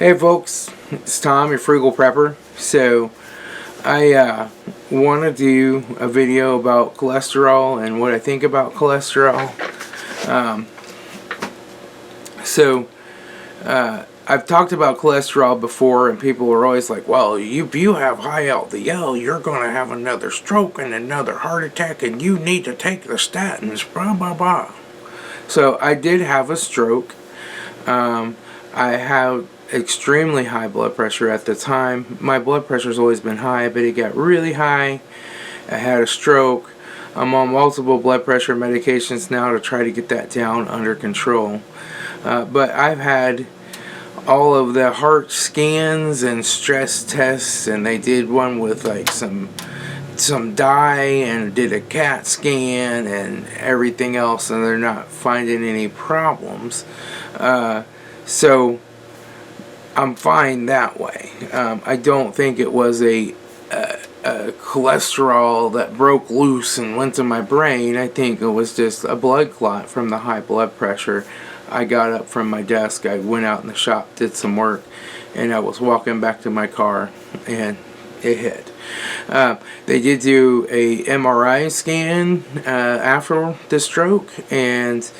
Hey folks, it's Tom, your Frugal Prepper. So I want to do a video about cholesterol and what I think about cholesterol. I've talked about cholesterol before, and people are always like, well, if you have high LDL, you're going to have another stroke and another heart attack, and you need to take the statins, blah, blah, blah. So I did have a stroke. I have extremely high blood pressure at the time. My blood pressure's always been high, but it got really high. I had a stroke. I'm on multiple blood pressure medications now to try to get that down under control. But I've had all of the heart scans and stress tests, and they did one with like some dye and did a CAT scan and everything else, and they're not finding any problems. So I'm fine that way. I don't think it was a cholesterol that broke loose and went to my brain. I think it was just a blood clot from the high blood pressure. I got up from my desk, I went out in the shop, did some work, and I was walking back to my car, and it hit. They did do a MRI scan after the stroke, and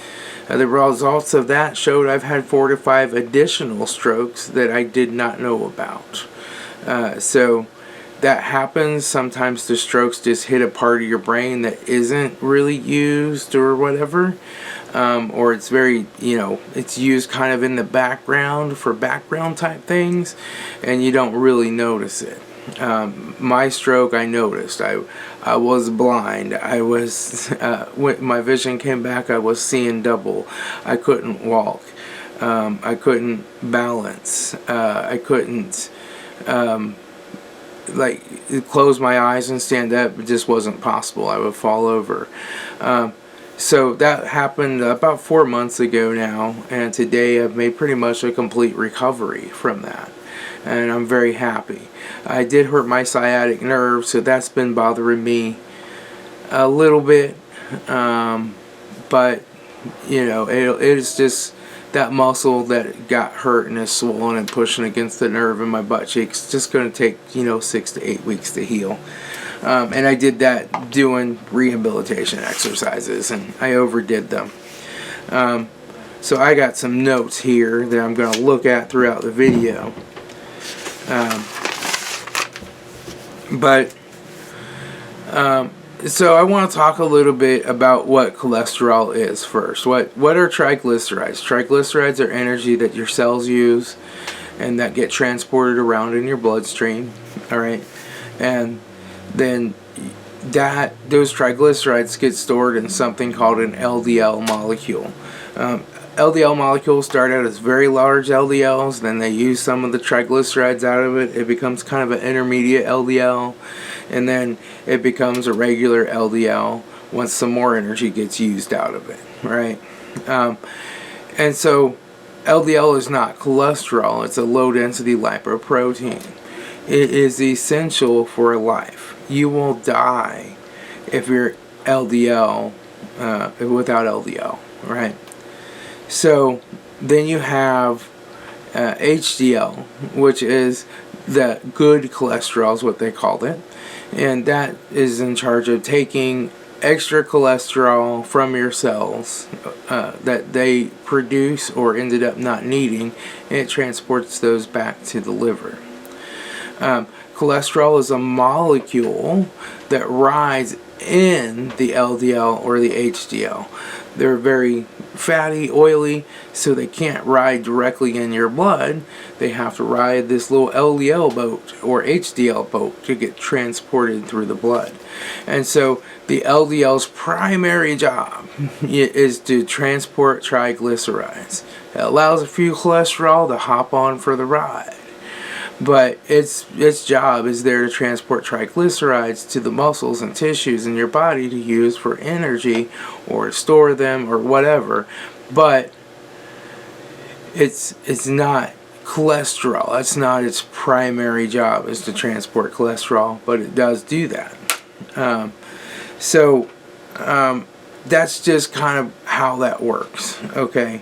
the results of that showed I've had 4 to 5 additional strokes that I did not know about. So that happens. Sometimes the strokes just hit a part of your brain that isn't really used or whatever. Or it's very, it's used kind of in the background for background type things, and you don't really notice it. My stroke, I noticed. I was blind. I was, when my vision came back, I was seeing double. I couldn't walk. I couldn't balance. I couldn't, close my eyes and stand up. It just wasn't possible. I would fall over. So that happened about 4 months ago now, and today I've made pretty much a complete recovery from that, and I'm very happy. I did hurt my sciatic nerve, so that's been bothering me a little bit, but it's just that muscle that got hurt and is swollen and pushing against the nerve in my butt cheek. It's just going to take 6 to 8 weeks to heal. And I did that doing rehabilitation exercises, and I overdid them. So I got some notes here that I'm going to look at throughout the video. So I want to talk a little bit about what cholesterol is first. What are triglycerides? Triglycerides are energy that your cells use and that get transported around in your bloodstream. All right, and then those triglycerides get stored in something called an LDL molecule. LDL molecules start out as very large LDLs, then they use some of the triglycerides out of it. It becomes kind of an intermediate LDL, and then it becomes a regular LDL once some more energy gets used out of it, right? And so LDL is not cholesterol, it's a low-density lipoprotein. It is essential for life. You will die if you're LDL, without LDL, right? So then you have HDL, which is the good cholesterol is what they called it, and that is in charge of taking extra cholesterol from your cells that they produce or ended up not needing, and it transports those back to the liver. Cholesterol is a molecule that rides in the LDL or the HDL. They're very fatty, oily, so they can't ride directly in your blood. They have to ride this little LDL boat or HDL boat to get transported through the blood. And so the LDL's primary job is to transport triglycerides. It allows a few cholesterol to hop on for the ride, but its job is there to transport triglycerides to the muscles and tissues in your body to use for energy or to store them or whatever. But it's not cholesterol. That's not its primary job, is to transport cholesterol, but it does do that. That's just kind of how that works, okay?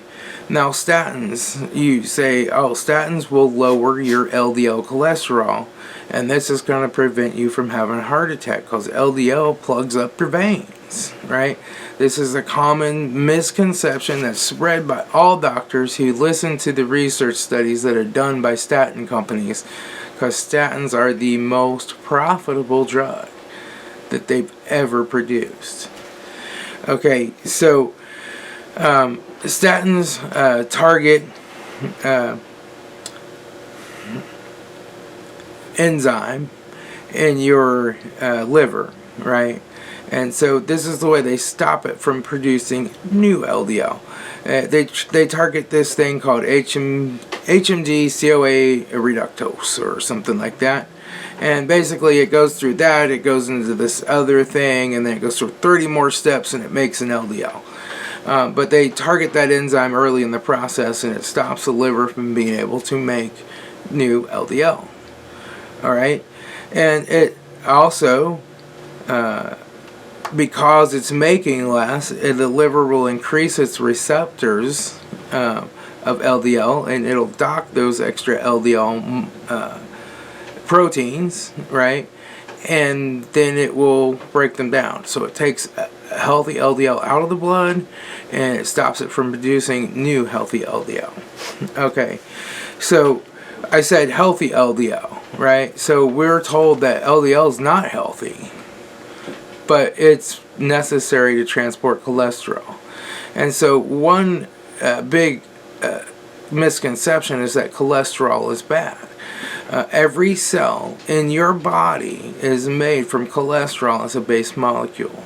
Now statins, you say, oh, statins will lower your LDL cholesterol, and this is going to prevent you from having a heart attack because LDL plugs up your veins, right? This is a common misconception that's spread by all doctors who listen to the research studies that are done by statin companies, because statins are the most profitable drug that they've ever produced. Okay, so statins target enzyme in your liver, right? And so this is the way they stop it from producing new LDL. They target this thing called HMG-CoA reductase or something like that. And basically it goes through that, it goes into this other thing, and then it goes through 30 more steps and it makes an LDL. But they target that enzyme early in the process, and it stops the liver from being able to make new LDL. Alright? And it also, because it's making less, the liver will increase its receptors of LDL, and it'll dock those extra LDL proteins, right? And then it will break them down. So it takes healthy LDL out of the blood, and it stops it from producing new healthy LDL. Okay, so I said healthy LDL, right? So we're told that LDL is not healthy, but it's necessary to transport cholesterol. And so one big misconception is that cholesterol is bad. Every cell in your body is made from cholesterol as a base molecule.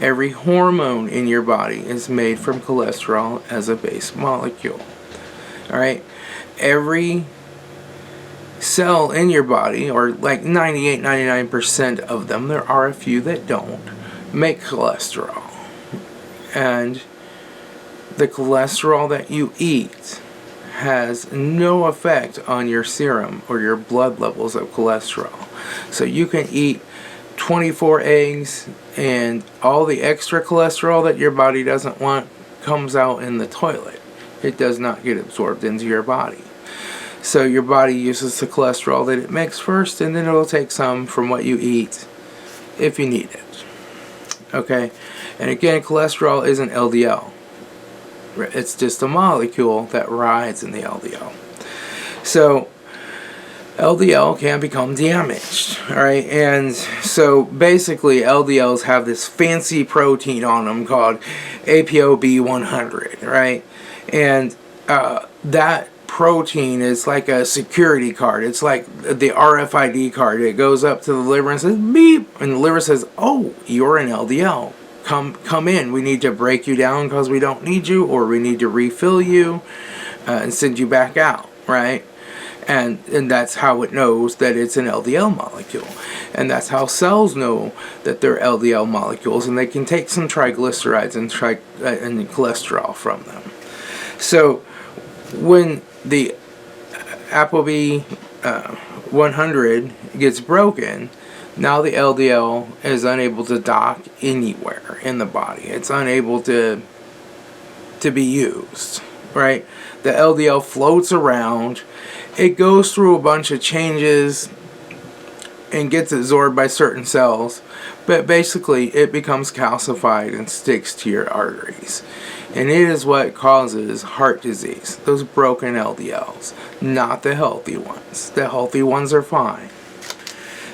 Every hormone in your body is made from cholesterol as a base molecule. Alright? Every cell in your body, or like 98-99% of them, there are a few that don't, make cholesterol. And the cholesterol that you eat has no effect on your serum or your blood levels of cholesterol. So you can eat 24 eggs and all the extra cholesterol that your body doesn't want comes out in the toilet. It does not get absorbed into your body. So your body uses the cholesterol that it makes first, and then it'll take some from what you eat if you need it. Okay? And again, cholesterol isn't LDL. It's just a molecule that rides in the LDL. So LDL can become damaged, alright? And so basically LDLs have this fancy protein on them called ApoB100, right? And that protein is like a security card. It's like the RFID card. It goes up to the liver and says beep, and the liver says, oh, you're an LDL. Come in. We need to break you down because we don't need you, or we need to refill you and send you back out, right? And that's how it knows that it's an LDL molecule. And that's how cells know that they're LDL molecules, and they can take some triglycerides and cholesterol from them. So when the ApoB 100 gets broken, now the LDL is unable to dock anywhere in the body. It's unable to be used, right? The LDL floats around. It goes through a bunch of changes and gets absorbed by certain cells, but basically it becomes calcified and sticks to your arteries. And it is what causes heart disease, those broken LDLs, not the healthy ones. The healthy ones are fine.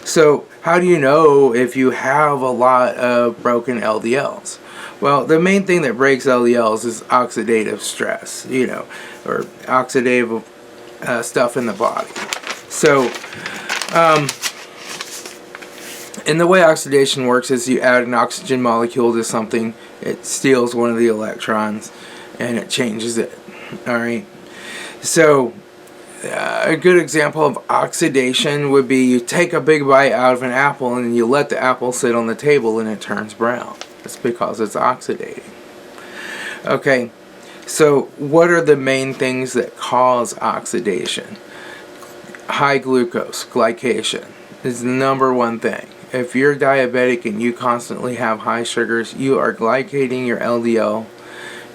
So how do you know if you have a lot of broken LDLs? Well, the main thing that breaks LDLs is oxidative stress, or oxidative stuff in the body. So, and the way oxidation works is you add an oxygen molecule to something, it steals one of the electrons, and it changes it. Alright? So, a good example of oxidation would be you take a big bite out of an apple and you let the apple sit on the table and it turns brown. It's because it's oxidating. Okay, so what are the main things that cause oxidation? High glucose, glycation, is the number one thing. If you're diabetic and you constantly have high sugars, you are glycating your LDL,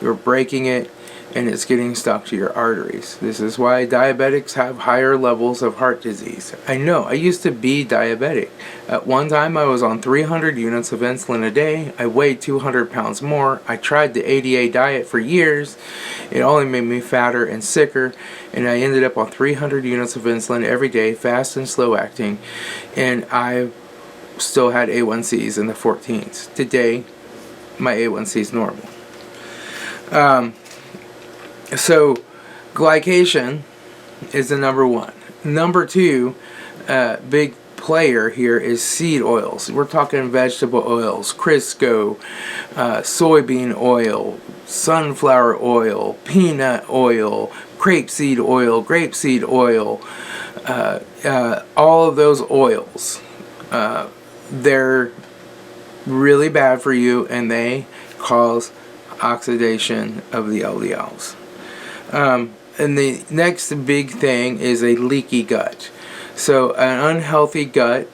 you're breaking it, and it's getting stuck to your arteries. This is why diabetics have higher levels of heart disease. I know, I used to be diabetic. At one time I was on 300 units of insulin a day. I weighed 200 pounds more. I tried the ADA diet for years. It only made me fatter and sicker, and I ended up on 300 units of insulin every day, fast and slow acting, and I still had A1Cs in the 14s. Today, my A1C is normal. So glycation is the number one. Number two big player here is seed oils. We're talking vegetable oils, Crisco, soybean oil, sunflower oil, peanut oil, grapeseed oil, all of those oils. They're really bad for you, and they cause oxidation of the LDLs. And the next big thing is a leaky gut. So an unhealthy gut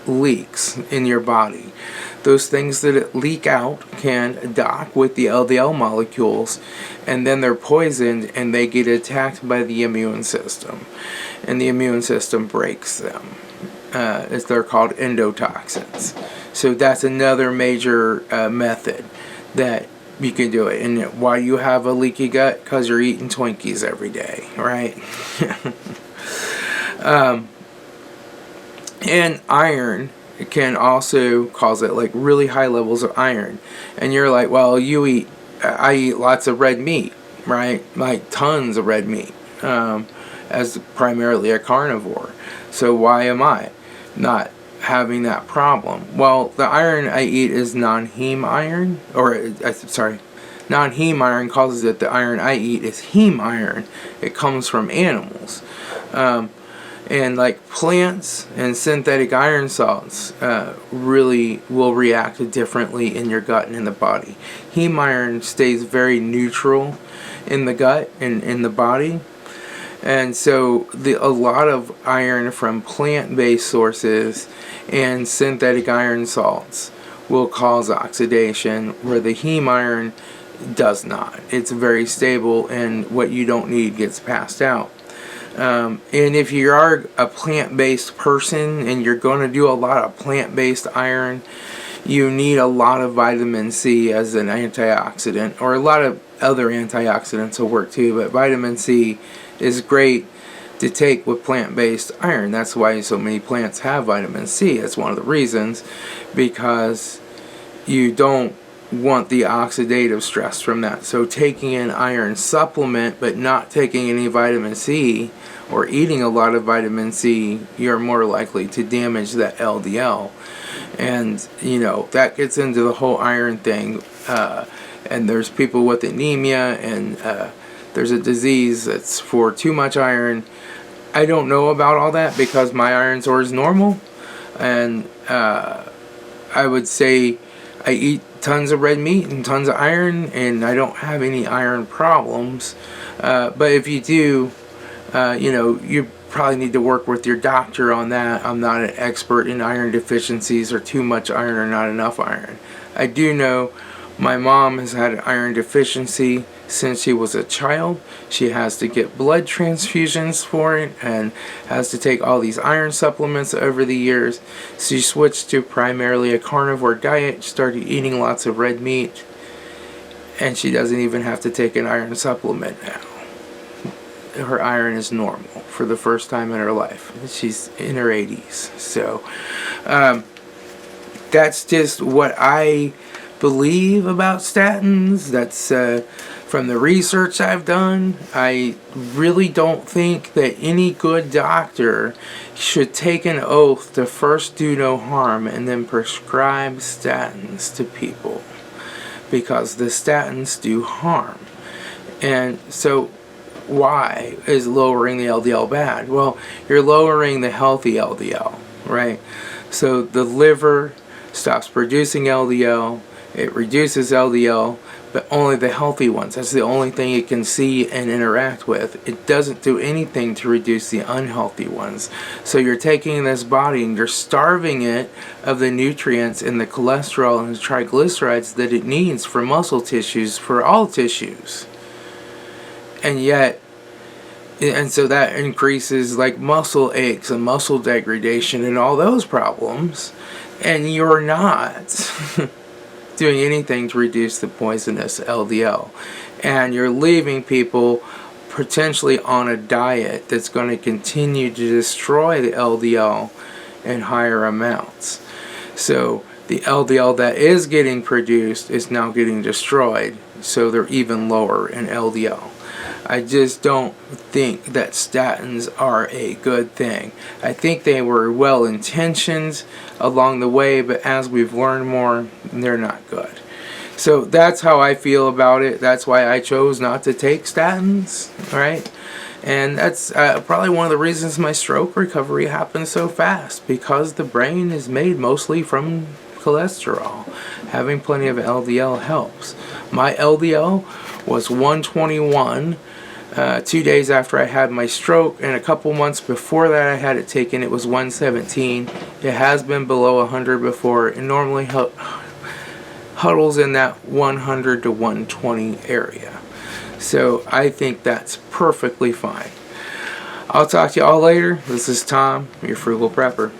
leaks in your body. Those things that leak out can dock with the LDL molecules, and then they're poisoned and they get attacked by the immune system, and the immune system breaks them. As they're called endotoxins. So that's another major method that you can do it. And why you have a leaky gut? Because you're eating Twinkies every day, right? And iron can also cause it, like really high levels of iron. And you're like, well, I eat lots of red meat, right? Like tons of red meat, as primarily a carnivore. So why am I not having that problem? Well, the iron I eat is non-heme iron, non-heme iron causes it. The iron I eat is heme iron. It comes from animals. And like plants and synthetic iron salts really will react differently in your gut and in the body. Heme iron stays very neutral in the gut and in the body. And so a lot of iron from plant-based sources and synthetic iron salts will cause oxidation, where the heme iron does not. It's very stable, and what you don't need gets passed out. And if you are a plant-based person and you're going to do a lot of plant-based iron, you need a lot of vitamin C as an antioxidant, or a lot of other antioxidants will work too, but vitamin C is great to take with plant-based iron. That's why so many plants have vitamin C. That's one of the reasons, because you don't want the oxidative stress from that. So taking an iron supplement but not taking any vitamin C, or eating a lot of vitamin C, you're more likely to damage that LDL. And that gets into the whole iron thing. And there's people with anemia, and there's a disease that's for too much iron. I don't know about all that because my iron score is normal, and I would say I eat tons of red meat and tons of iron, and I don't have any iron problems. But if you do, you probably need to work with your doctor on that. I'm not an expert in iron deficiencies or too much iron or not enough iron. I do know my mom has had an iron deficiency since she was a child. She has to get blood transfusions for it and has to take all these iron supplements over the years. She switched to primarily a carnivore diet, started eating lots of red meat, and she doesn't even have to take an iron supplement now. Her iron is normal for the first time in her life. She's in her 80s. So that's just what I believe about statins. That's from the research I've done. I really don't think that any good doctor should take an oath to first do no harm and then prescribe statins to people, because the statins do harm. And so why is lowering the LDL bad? Well, you're lowering the healthy LDL, right? So the liver stops producing LDL, it reduces LDL, but only the healthy ones. That's the only thing it can see and interact with. It doesn't do anything to reduce the unhealthy ones. So you're taking this body and you're starving it of the nutrients and the cholesterol and the triglycerides that it needs for muscle tissues, for all tissues. And yet, and so that increases like muscle aches and muscle degradation and all those problems, and you're not doing anything to reduce the poisonous LDL, and you're leaving people potentially on a diet that's going to continue to destroy the LDL in higher amounts. So the LDL that is getting produced is now getting destroyed, so they're even lower in LDL. I just don't think that statins are a good thing. I think they were well intentioned along the way, but as we've learned more, they're not good. So that's how I feel about it. That's why I chose not to take statins, right? And that's probably one of the reasons my stroke recovery happened so fast, because the brain is made mostly from cholesterol. Having plenty of LDL helps. My LDL was 121 2 days after I had my stroke, and a couple months before that I had it taken, it was 117. It has been below 100 before. It normally huddles in that 100 to 120 area. So I think that's perfectly fine. I'll talk to you all later. This is Tom, your Frugal Prepper.